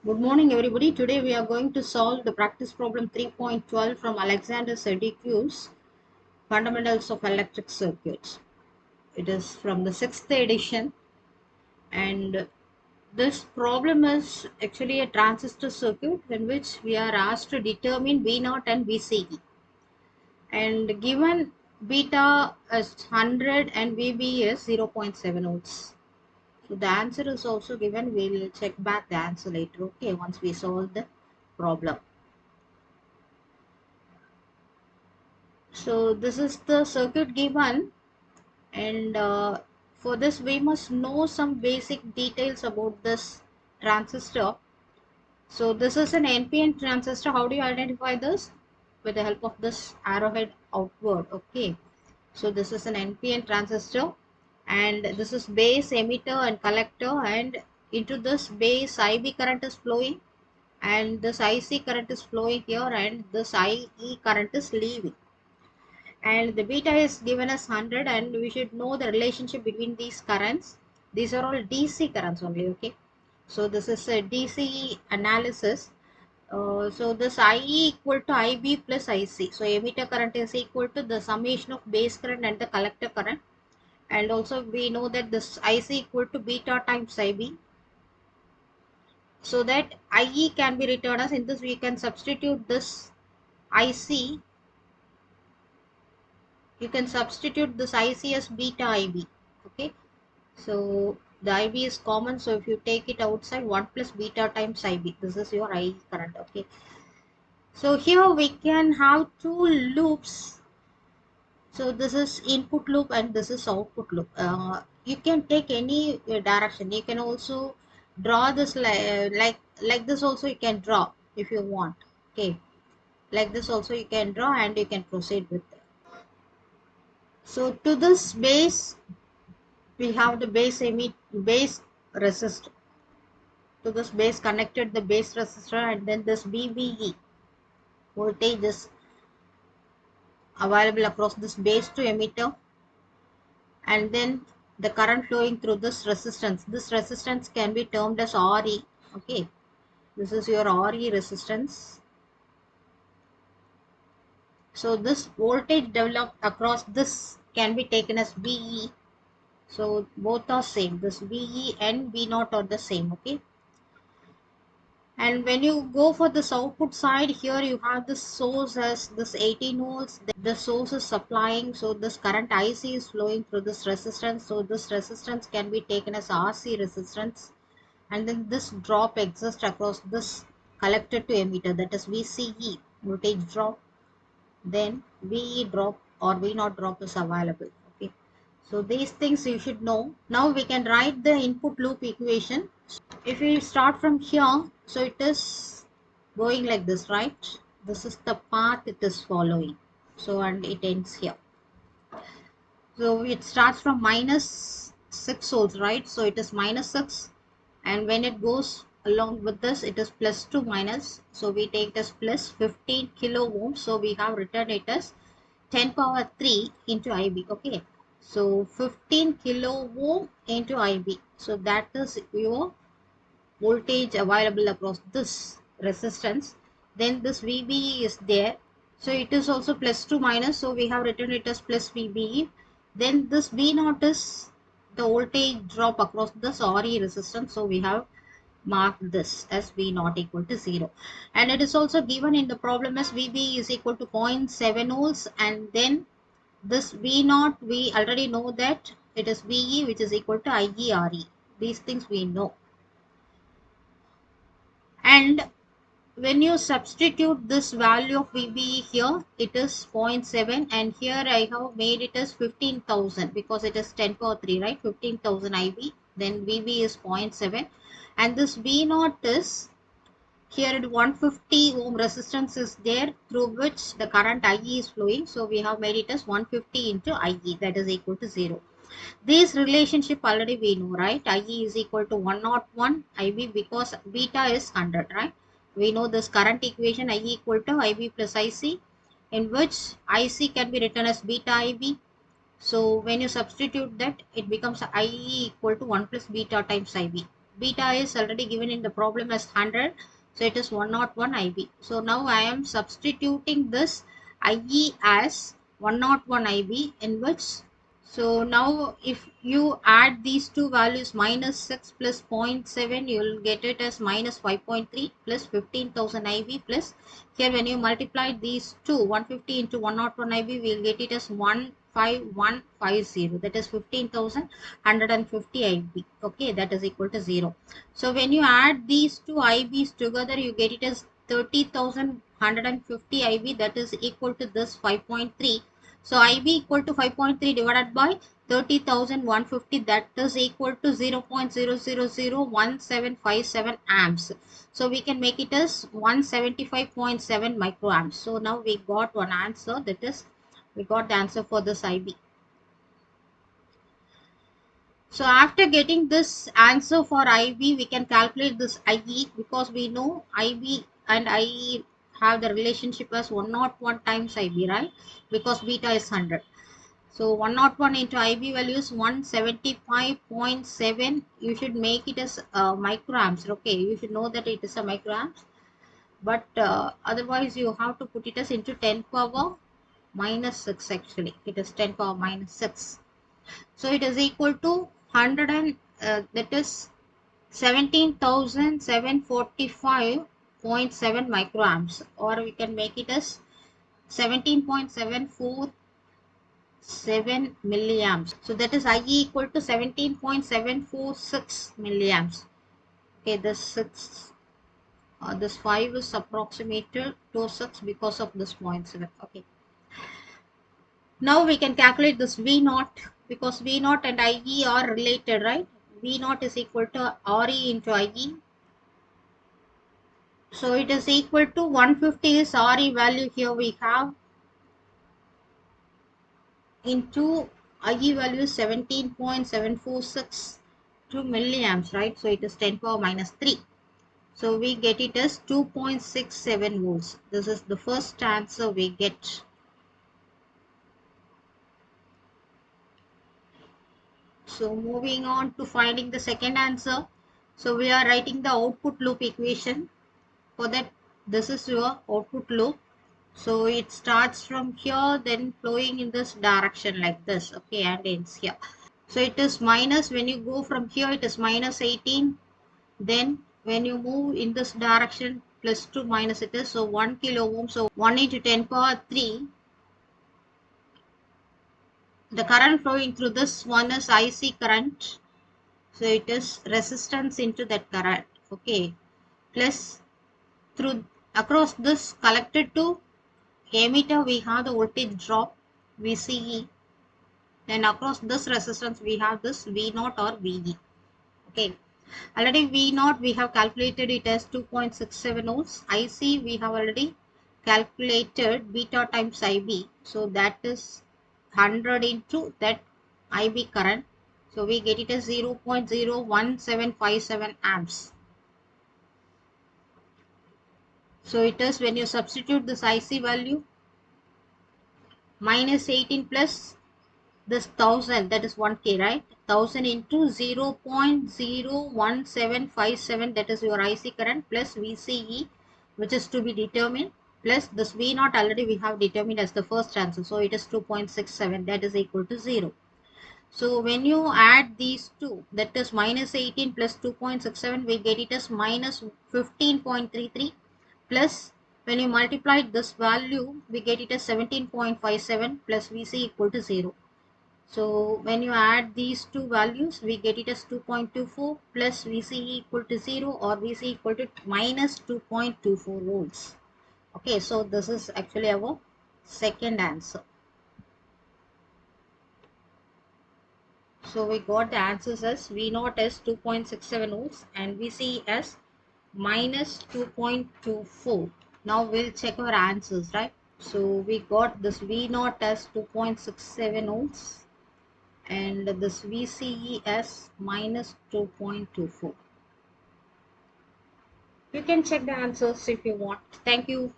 Good morning, everybody. Today we are going to solve the practice problem 3.12 from Alexander Sedicu's Fundamentals of Electric Circuits. It is from the 6th edition, and this problem is actually a transistor circuit in which we are asked to determine V0 and VCE. And given beta is 100 and VB is 0.7 volts. So the answer is also given. We'll check back the answer later, okay, once we solve the problem. So this is the circuit given, and for this we must know some basic details about this transistor. So this is an NPN transistor. How do you identify this? With the help of this arrowhead outward. Okay, so this is an NPN transistor, and this is base, emitter and collector, and into this base IB current is flowing, and this IC current is flowing here, and this IE current is leaving, and the beta is given as 100, and we should know the relationship between these currents. These are all DC currents only, okay. So this is a DC analysis. So this IE equal to IB plus IC. So emitter current is equal to the summation of base current and the collector current, and also we know that this IC equal to beta times IB. So that IE can be written as, in this we can substitute this IC, you can substitute this IC as beta IB, okay. So the IB is common, so if you take it outside, 1 plus beta times IB, this is your IE current, okay. So here we can have two loops. So this is input loop and this is output loop. You can take any direction. You can also draw this like this also you can draw if you want, okay. Like this also you can draw, and you can proceed with it. So to this base we have the base resistor. To this base connected the base resistor, and then this VBE voltage is available across this base to emitter, and then the current flowing through this resistance can be termed as RE, okay. This is your RE resistance. So this voltage developed across this can be taken as VE. So both are same, this VE and V0 are the same, okay. And when you go for this output side, here you have this source as this 18 volts. The source is supplying, so this current IC is flowing through this resistance. So this resistance can be taken as RC resistance. And then this drop exists across this collector to emitter, that is VCE, voltage drop. Then VE drop or V0 drop is available. Okay. So these things you should know. Now we can write the input loop equation. If we start from here, so it is going like this, right? This is the path it is following. So and it ends here. So it starts from minus 6 volts, right? So it is minus 6, and when it goes along with this, it is plus to minus. So we take it as plus 15 kilo ohms. So we have written it as 10 power 3 into IB, okay. So 15 kilo ohm into IB. So that is your voltage available across this resistance. Then this VBE is there, so it is also plus to minus, so we have written it as plus VBE. Then this V0 is the voltage drop across this RE resistance, so we have marked this as V0 equal to 0, and it is also given in the problem as VBE is equal to 0.7 volts, and then this V0 we already know that it is VE, which is equal to IERE. These things we know. And when you substitute this value of VBE here, it is 0.7, and here I have made it as 15,000 because it is 10 power 3, right? 15,000 IB, then VB is 0.7, and this V0 is here at 150 ohm resistance is there through which the current IE is flowing. So we have made it as 150 into IE, that is equal to 0. This relationship already we know, right? IE is equal to 101 IB because beta is 100, right? We know this current equation, IE equal to IB plus IC, in which IC can be written as beta IB. So when you substitute that, it becomes IE equal to 1 plus beta times IB. beta is already given in the problem as 100, so it is 101 IB. So now I am substituting this IE as 101 IB, in which, so now if you add these two values, minus 6 plus zero point 0.7, you will get it as minus 5.3 plus 15,000 IB, plus here when you multiply these two, 150 into 101 IB, we will get it as 15150, that is 15,150 IB. Okay, that is equal to 0. So when you add these two IBs together, you get it as 30,150 IB, that is equal to this 5.3. So IB equal to 5.3 divided by 30,150, that is equal to 0.0001757 amps. So we can make it as 175.7 microamps. So now we got one answer, that is we got the answer for this IB. So after getting this answer for IB, we can calculate this IE, because we know IB and IE have the relationship as 101 times IB, right? Because beta is 100. So 101 into IB value is 175.7. You should make it as microamps. Okay, you should know that it is a microamps. But otherwise you have to put it as into 10 power minus 6 actually. It is 10 power minus 6. So it is equal to 100 and that is 17,745.7 microamps, or we can make it as 17.747 milliamps. So that is IE equal to 17.746 milliamps. Okay, this 6, this 5 is approximated to 6 because of this 0.7. Okay. Now we can calculate this V naught, because V naught and IE are related, right? V naught is equal to RE into IE. So it is equal to 150 is RE value here we have, into IE value 17.746 milliamps, right? So it is 10 power minus 3. So we get it as 2.67 volts. This is the first answer we get. So moving on to finding the second answer. So we are writing the output loop equation. For that, this is your output loop. So it starts from here, then flowing in this direction like this. Okay, and ends here. So it is minus, when you go from here, it is minus 18. Then when you move in this direction, plus 2 minus it is. So 1 kilo ohm. So 1 into 10 power 3. The current flowing through this one is IC current. So it is resistance into that current. Okay. Plus through across this collected to ammeter, we have the voltage drop VCE. Then across this resistance, we have this V0 or VE. Okay. Already V0 we have calculated it as 2.67 ohms. IC we have already calculated beta times IB. So that is 100 into that IB current. So we get it as 0.01757 amps. So it is, when you substitute this IC value, minus 18 plus this 1000, that is 1k, right? 1000 into 0.01757, that is your IC current, plus VCE, which is to be determined, plus this V0 already we have determined as the first answer. So it is 2.67, that is equal to 0. So when you add these two, that is minus 18 plus 2.67, we get it as minus 15.33, plus when you multiply this value, we get it as 17.57 plus VC equal to 0. So when you add these two values, we get it as 2.24 plus VC equal to 0, or VC equal to minus 2.24 volts. Okay, so this is actually our second answer. So we got the answers as V0 as 2.67 volts and VC as minus 2.24. Now we'll check our answers, right? So we got this V0 as 2.67 ohms and this VCE as minus 2.24. You can check the answers if you want. Thank you.